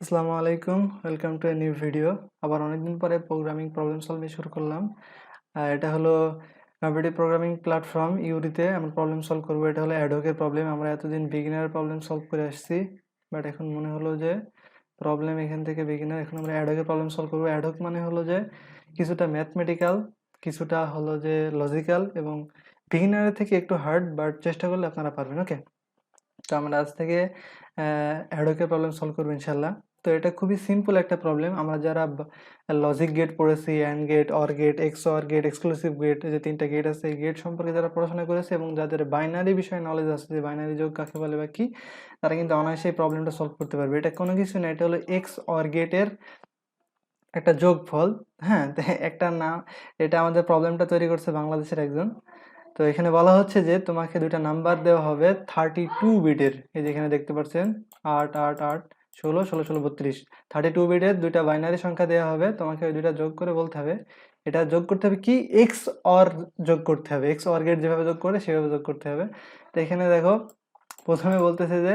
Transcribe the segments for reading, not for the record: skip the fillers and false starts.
আসসালামু আলাইকুম, welcome to a new video. আবার অনেকদিন পরে প্রোগ্রামিং প্রবলেম সলভিং শুরু করলাম। এটা হলো কম্পিটিটিভ প্রোগ্রামিং প্ল্যাটফর্ম ইউরিতে আমরা প্রবলেম সলভ করবো। এটা হলো অ্যাডহকের প্রবলেম। আমরা এতদিন বিগিনার প্রবলেম সলভ করে আসছি, বাট এখন মনে হলো যে প্রবলেম এখান থেকে বিগিনার, এখন আমরা অ্যাডহকের প্রবলেম সলভ করবো। অ্যাডহক মানে হলো যে কিছুটা ম্যাথমেটিক্যাল, কিছুটা হলো যে লজিক্যাল এবং বিগিনারের থেকে একটু হার্ড, বাট চেষ্টা করলে আপনারা পারবেন। ওকে, তো আমরা আজ থেকে অ্যাডহকের প্রবলেম সলভ করবো ইনশাল্লাহ। তো এটা খুবই সিম্পল একটা প্রবলেম। আমরা যারা লজিক গেট পড়েছি, and gate, or gate, X or gate, exclusive gate, যে তিনটা গেট আছে, এই গেট সম্পর্কে যারা পড়াশোনা করেছে এবং যাদের বাইনারি বিষয়ে নলেজ আছে, যে বাইনারি যোগ কাকে বলে বা কি, তারা কিন্তু অনায়াসে এই প্রবলেমটা সলভ করতে পারবে। এটা কোনো কিছু না, এটা হলো এক্স অর গেটের একটা যোগফল। হ্যাঁ, তো একটা নাম, এটা আমাদের প্রবলেমটা তৈরি করছে বাংলাদেশের একজন। তো এখানে বলা হচ্ছে যে তোমাকে দুইটা নাম্বার দেওয়া হবে 32 বিটের। এই যে এখানে দেখতে পাচ্ছেন 8 8 8 16 16 16 32, 32 বিটের দুইটা বাইনারি সংখ্যা দেওয়া হবে। তোমাকে ওই দুইটা যোগ করে বলতে হবে, এটা যোগ করতে হবে কি, এক্স অর যোগ করতে হবে। এক্স অর গেট যেভাবে যোগ করে সেভাবে যোগ করতে হবে। তো এখানে দেখো প্রথমে বলতেছে যে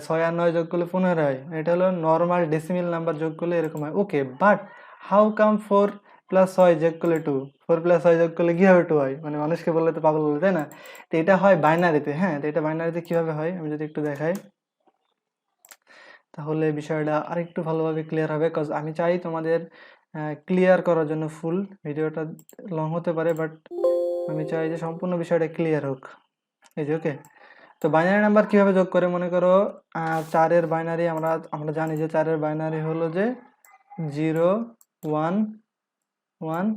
6 আর 9 যোগ করলে 15 হয়। এটা হলো নর্মাল ডেসিমেল নাম্বার যোগ করলে এরকম হয়। ওকে, বাট হাউ কাম 4 প্লাস 6 যোগ করলে 2, 4 প্লাস 6 যোগ করলে কিভাবে 2 হয়? মানে মানুষকে বললে তো পাগল বলে, তাই না? তো এটা হয় বাইনারিতে। হ্যাঁ, তো এটা বাইনারিতে কিভাবে হয় আমি যদি একটু দেখাই, তাহলে বিষয়টা আরেকটু ভালোভাবে ক্লিয়ার হবে। কজ আমি চাই তোমাদের ক্লিয়ার করার জন্য। ফুল ভিডিওটা লং হতে পারে, বাট আমি চাই যে সম্পূর্ণ বিষয়টা ক্লিয়ার হোক। এই যে ওকে, তো বাইনারি নাম্বার কিভাবে যোগ করে, মনে করো 4-এর বাইনারি, আমরা জানি যে 4-এর বাইনারি হলো যে 0 1 1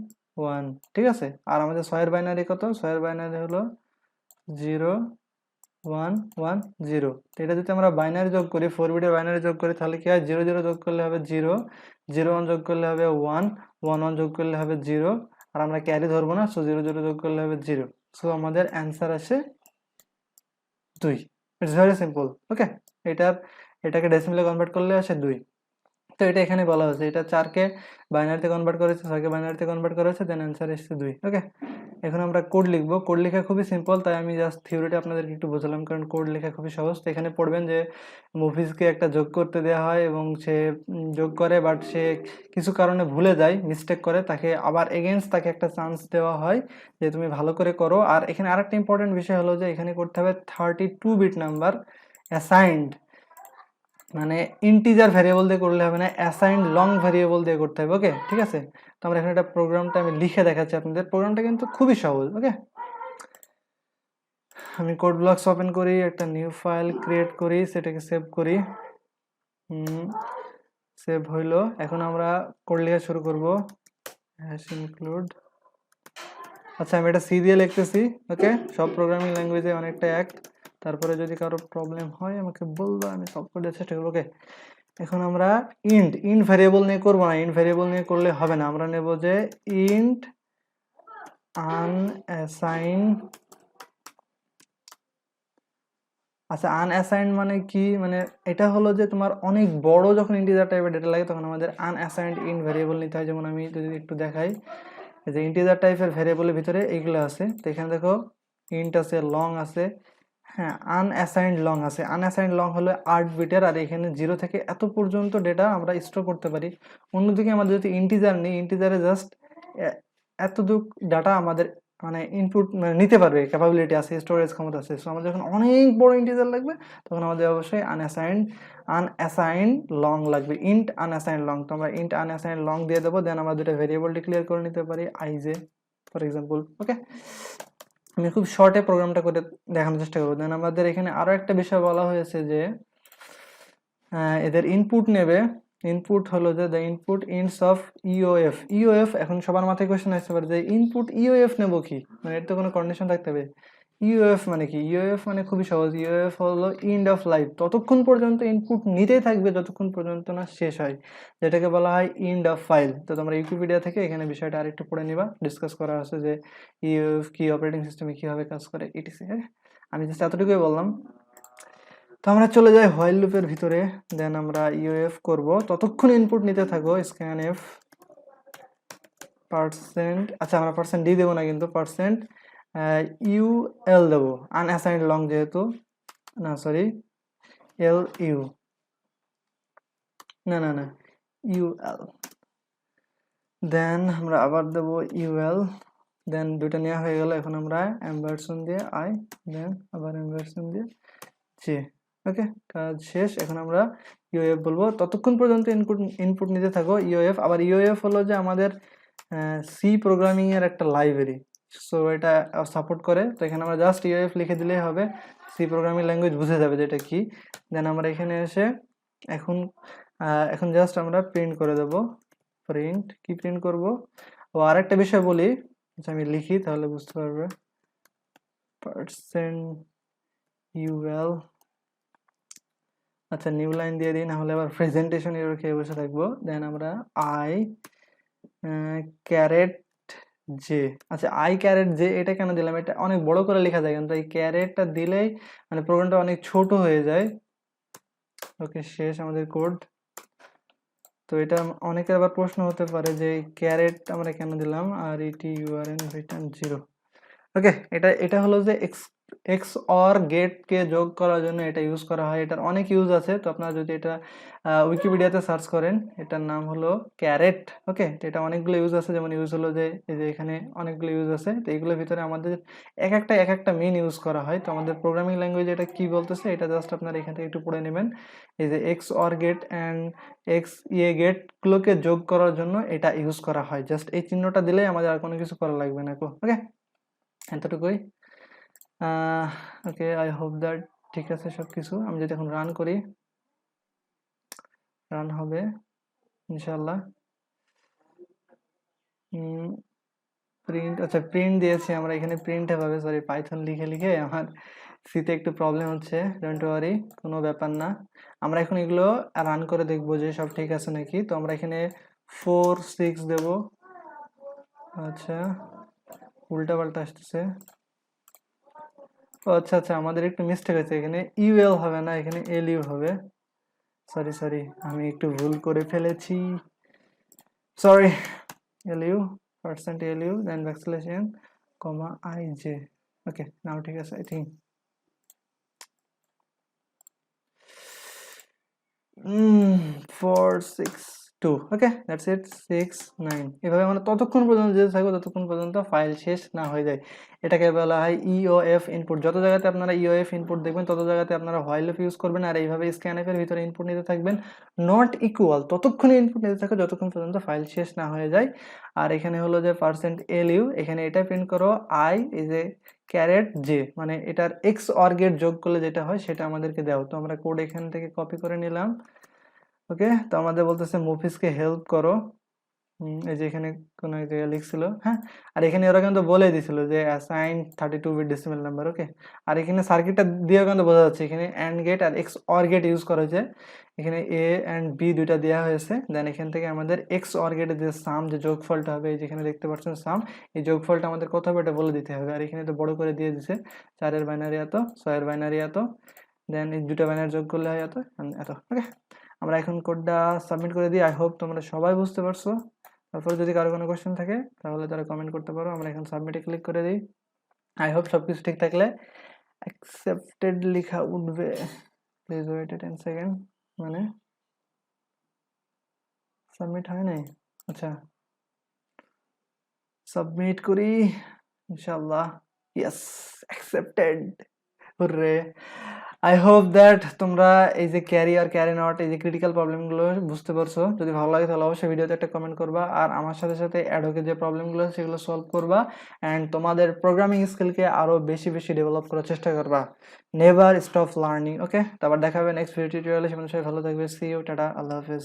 1, ঠিক আছে। আর আমাদের 6-এর বাইনারি কত? 6-এর বাইনারি হলো 0 1 1 0। তো এটা যদি আমরা বাইনারি যোগ করি, 4 বিটের বাইনারি যোগ করি, তাহলে কি হয়? 0 0 যোগ করলে হবে 0, 0 1 যোগ করলে হবে 1, 1 1 যোগ করলে হবে 0, আর আমরা ক্যারি ধরবো না, সো 0 0 যোগ করলে হবে 0। সো আমাদের অ্যান্সার আসে 2। It's very simple. ওকে, এটাকে ডেসিমেলে কনভার্ট করলে আসে 2। তো এটা এখানে বলা হয়েছে, এটা 4-কে বাইনারিতে কনভার্ট করেছে, 6-কে বাইনারিতে কনভার্ট করেছে, দেন অ্যান্সার এসেছে 2। ওকে, এখন আমরা কোড লিখবো। কোড লেখা খুবই সিম্পল, তাই আমি জাস্ট থিওরিটা আপনাদেরকে একটু বোঝালাম, কারণ কোড লেখা খুবই সহজ। তো এখানে পড়বেন যে মুভিজকে একটা যোগ করতে দেওয়া হয় এবং সে যোগ করে, বাট সে কিছু কারণে ভুলে যায়, মিস্টেক করে, তাকে আবার এগেনস্ট তাকে একটা চান্স দেওয়া হয় যে তুমি ভালো করে করো। আর এখানে আরেকটা ইম্পর্টেন্ট বিষয় হলো যে এখানে করতে হবে 32 বিট নাম্বার অ্যাসাইন্ড, মানে ইন্টিজার ভ্যারিয়েবল দিয়ে করলে হবে না, অ্যাসাইন্ড লং ভ্যারিয়েবল দিয়ে করতে হবে। ওকে, ঠিক আছে। তো আমরা এখানে একটা প্রোগ্রামটা আমি লিখে দেখাচ্ছি আপনাদের। প্রোগ্রামটা কিন্তু খুবই সহজ। ওকে, আমি কোড ব্লকস ওপেন করি, একটা নিউ ফাইল ক্রিয়েট করি, সেটাকে সেভ করি। সেভ হইলো। এখন আমরা কোড লেখা শুরু করব। হ্যাশ ইনক্লুড, আচ্ছা আমি এটা সি দিয়ে লিখতেছি। ওকে, সব প্রোগ্রামিং ল্যাঙ্গুয়েজে অনেকটা এক। তারপরে যদি কারো প্রবলেম হয় আমাকে বলবো, আমি সলভ করে দেওয়ার চেষ্টা করবো। ওকে, এখন আমরা ইন্ট ভ্যারিয়েবল নিয়ে করবো না, ইন্ট ভ্যারিয়েবল নিয়ে করলে হবে না। আমরা নেব যে ইন্ট আনঅ্যাসাইন। আচ্ছা, আনঅ্যাসাইন্ড মানে কি? মানে এটা হলো যে তোমার অনেক বড় যখন ইন্টিজার টাইপের ডেটা লাগে, তখন আমাদের আনঅ্যাসাইন্ড ইন্ট ভ্যারিয়েবল নিতে হয়। যেমন আমি যদি একটু দেখাই, যে ইন্টিজার টাইপের ভ্যারিয়েবলের ভিতরে এইগুলো আছে। তো এখানে দেখো ইন্ট আছে, লং আছে, হ্যাঁ, আনঅ্যাসাইন্ড লং আছে। আনঅ্যাসাইন্ড লং হলো 8 বিটের, আর এখানে 0 থেকে এত পর্যন্ত ডেটা আমরা স্টোর করতে পারি। অন্যদিকে আমাদের যদি ইন্টিজার নিই, ইন্টিজারে জাস্ট এতটুক ডাটা আমাদের মানে ইনপুট মানে নিতে পারবে, ক্যাপাবিলিটি আছে, স্টোরেজ ক্ষমতা আছে। সো আমাদের যখন অনেক বড় ইন্টিজার লাগবে, তখন আমাদের অবশ্যই আনঅ্যাসাইন্ড লং লাগবে, ইন্ট আনঅ্যাসাইন্ড লং। তো আমরা ইন্ট আনঅ্যাসাইন্ড লং দিয়ে দেবো, দেন আমরা দুটো ভেরিয়েবল ডিক্লেয়ার করে নিতে পারি, আইজে ফর এক্সাম্পল। ওকে, আমি খুব শর্টে প্রোগ্রামটা করে দেখানোর চেষ্টা করবো। দেন আমাদের এখানে আরো একটা বিষয় বলা হয়েছে যে এদের ইনপুট নেবে। ইনপুট হলো যে দ্য ইনপুট ইনস অফ ইওএফ। ইওএফ, এখন সবার মাথায় কোয়েশ্চেন আসতে পারে যে ইনপুট ইওএফ নেব কি, মানে এর তো কোনো কন্ডিশন থাকতে হবে। ইওএফ মানে কি? ইওএফ মানে খুবই সহজ। ইওএফ হলো ইন্ড অফ লাইফ, ততক্ষণ পর্যন্ত ইনপুট নিতেই থাকবে যতক্ষণ পর্যন্ত না শেষ হয়, যেটাকে বলা হয় ইন্ড অফ ফাইল। তো তোমরা উইকিপিডিয়া থেকে এখানে বিষয়টা আরেকটু পড়ে নিবা, ডিসকাস করা আছে যে ইওএফ কি, অপারেটিং সিস্টেমে কিভাবে কাজ করে, ইটিসি। আমি জাস্ট এতটুকুই বললাম। তো আমরা চলে যাই হোয়াইল লুপের ভিতরে, দেন আমরা ইউএফ করব, ততক্ষণ ইনপুট নিতে থাকবো। স্ক্যানএফ পার্সেন্ট, আচ্ছা আমরা পার্সেন্ট ডি দেবো না, কিন্তু পার্সেন্ট ইউএল দেবো, আনঅ্যাসাইন্ড লং যেহেতু, না সরি, এল ইউ। না না না UL, দেন আমরা আবার দেব UL, দেন দুইটা নেওয়া হয়ে গেল। এখন আমরা এমভারসন দিয়ে I, দেন আবার এমভারসন দিয়ে J। ওকে, কাজ শেষ। এখন আমরা UF বলবো, ততক্ষণ পর্যন্ত ইনপুট নিতে থাকো UF। আবার UF হলো যে আমাদের সি প্রোগ্রামিং এর একটা লাইব্রেরি, সো এটা সাপোর্ট করে। তো এখানে আমরা জাস্ট UF লিখে দিলেই হবে, সি প্রোগ্রামিং ল্যাঙ্গুয়েজ বুঝে যাবে যে এটা কি। দেন আমরা এখানে এসে এখন জাস্ট আমরা প্রিন্ট করে দেব। প্রিন্ট কি প্রিন্ট করব? ও আরেকটা বিষয় বলি, আচ্ছা আমি লিখি তাহলে বুঝতে পারবে। %UL, আচ্ছা নিউ লাইন দিয়ে দিই, না হলে আবার প্রেজেন্টেশন এরর খেয়ে বসে থাকবো। দেন আমরা I ক্যারেট জে, আচ্ছা I ক্যারেট জে এটা কেন দিলাম? এটা অনেক বড় করে লেখা যায়, কিন্তু এই ক্যারেটটা দিলেই মানে প্রোগ্রামটা অনেক ছোট হয়ে যায়। ওকে, শেষ আমাদের কোড। তো এটা অনেকের আবার প্রশ্ন হতে পারে যে ক্যারেট আমরা কেন দিলাম, আর এটি URN রিটার্ন 0। ওকে, এটা হলো যে এক্স অর গেটকে যোগ করার জন্য এটা ইউজ করা হয়। এটার অনেক ইউজ আছে, তো আপনারা যদি এটা উইকিপিডিয়াতে সার্চ করেন, এটার নাম হলো ক্যারেট। ওকে, তো এটা অনেকগুলো ইউজ আছে, যেমন ইউজ হলো যে এই যে এখানে অনেকগুলো ইউজ আছে। তো এইগুলোর ভিতরে আমাদের এক একটা মেইন ইউজ করা হয়। তো আমাদের প্রোগ্রামিং ল্যাঙ্গুয়েজ এটা কি বলতেছে, এটা জাস্ট আপনারা এখান থেকে একটু পড়ে নেবেন। এই যে X or gate and X গেটগুলোকে যোগ করার জন্য এটা ইউজ করা হয়। জাস্ট এই চিহ্নটা দিলেই আমাদের আর কোনো কিছু করা লাগবে না। ওকে, এতটুকুই। ওকে, আই হোপ দ্যাট ঠিক আছে সব কিছু। আমি যদি এখন রান করি, রান হবে ইনশাল্লাহ। প্রিন্ট, আচ্ছা প্রিন্ট দিয়েছি আমরা এখানে, প্রিন্ট হবে, সরি পাইথন লিখে লিখে আমার সিতে একটু প্রবলেম হচ্ছে। ডোন্ট ওয়ারি, কোনো ব্যাপার না। আমরা এখন এগুলো রান করে দেখবো যে সব ঠিক আছে নাকি। তো আমরা এখানে 4 6 দেব। আচ্ছা, উল্টা পাল্টা আসতেছে। আচ্ছা আচ্ছা, আমাদের একটু মিস্টেক হয়েছে, এখানে UL হবে না, এখানে LU হবে। সরি আমি একটু ভুল করে ফেলেছি, sorry. LU, %LU, then backslash n, IJ। ওকে, নাও ঠিক আছে I think. 4 6 2, okay that's it. 6 9, এভাবে আমরা ততক্ষণ পর্যন্ত যেতে থাকবো ততক্ষণ পর্যন্ত ফাইল শেষ না হয়ে যায়। এটাকে বলা হয় EOF ইনপুট। যত জায়গাতে আপনারা EOF ইনপুট দেখবেন তত জায়গাতে আপনারা হোয়াইল লুপ ইউজ করবেন, আর এইভাবে স্ক্যানএফ এর ভিতরে ইনপুট নিতে থাকবেন। নট ইকুয়াল ততক্ষণই ইনপুট নিতে থাকো যতক্ষণ পর্যন্ত ফাইল শেষ না হয়ে যায়। আর এখানে হলো যে %LU, এখানে এটা প্রিন্ট করো I এই যে ক্যারেট জে, মানে এটার এক্স অর গেট যোগ করলে যেটা হয় সেটা আমাদেরকে দাও। তো আমরা কোড এখান থেকে কপি করে নিলাম। ওকে, তো আমাদের বলতেছে মুভিসকে হেল্প করো। এই যে এখানে কোন এক জায়গায় লিখছিল, হ্যাঁ। আর এখানে ওরা কিন্তু বলে দিছিল যে assign 32 bit decimal number. Okay, আর এখানে সার্কিটটা দিয়েও কিন্তু বোঝা যাচ্ছে এখানে অ্যান্ড গেট আর এক্স অর গেট ইউজ করা হয়েছে। এখানে এ অ্যান্ড বি দুইটা দেওয়া হয়েছে। দেন এখান থেকে আমাদের এক্স অর গেটের যে সাম, যে যোগফলটা হবে, এই যেখানে দেখতে পাচ্ছেন সাম, এই যোগফলটা আমাদের কত হবে এটা বলে দিতে হবে। আর এখানে তো বড় করে দিয়ে দিছে, 4 এর বাইনারি এত, 6 এর বাইনারি এত, দেন এই দুটো বাইনারি যোগ করলে হয় এত এত। ওকে, আমরা এখন কোডটা সাবমিট করে দিই। আই হোপ তোমরা সবাই বুঝতে পারছো। তারপরে যদি কারো কোনো কোশ্চেন থাকে তাহলে তারা কমেন্ট করতে পারো। আমরা এখন সাবমিটে ক্লিক করে দিই। আই হোপ সবকিছু ঠিক থাকলে অ্যাকসেপ্টেড লেখা উঠবে। প্লিজ ওয়েট 10 সেকেন্ড, মানে সাবমিট হয় নাই। আচ্ছা, সাবমিট করি ইনশাআল্লাহ। Yes, accepted, hooray. I hope that তোমরা এই যে ক্যারি আর ক্যারি নট, এই যে ক্রিটিক্যাল প্রবলেমগুলো বুঝতে পারছো। যদি ভালো লাগে তাহলে অবশ্যই ভিডিওতে একটা কমেন্ট করবা, আর আমার সাথে সাথে অ্যাডহকের যে প্রবলেমগুলো সেগুলো সলভ করবা, অ্যান্ড তোমাদের প্রোগ্রামিং স্কিলকে আরও বেশি বেশি ডেভেলপ করার চেষ্টা করবা। Never stop learning. ওকে, তারপর দেখা হবে নেক্সট ভিডিও টিউটোরিয়ালে। সবাই ভালো থাকবে। সি ইউ, টাটা, আল্লাহ হাফেজ।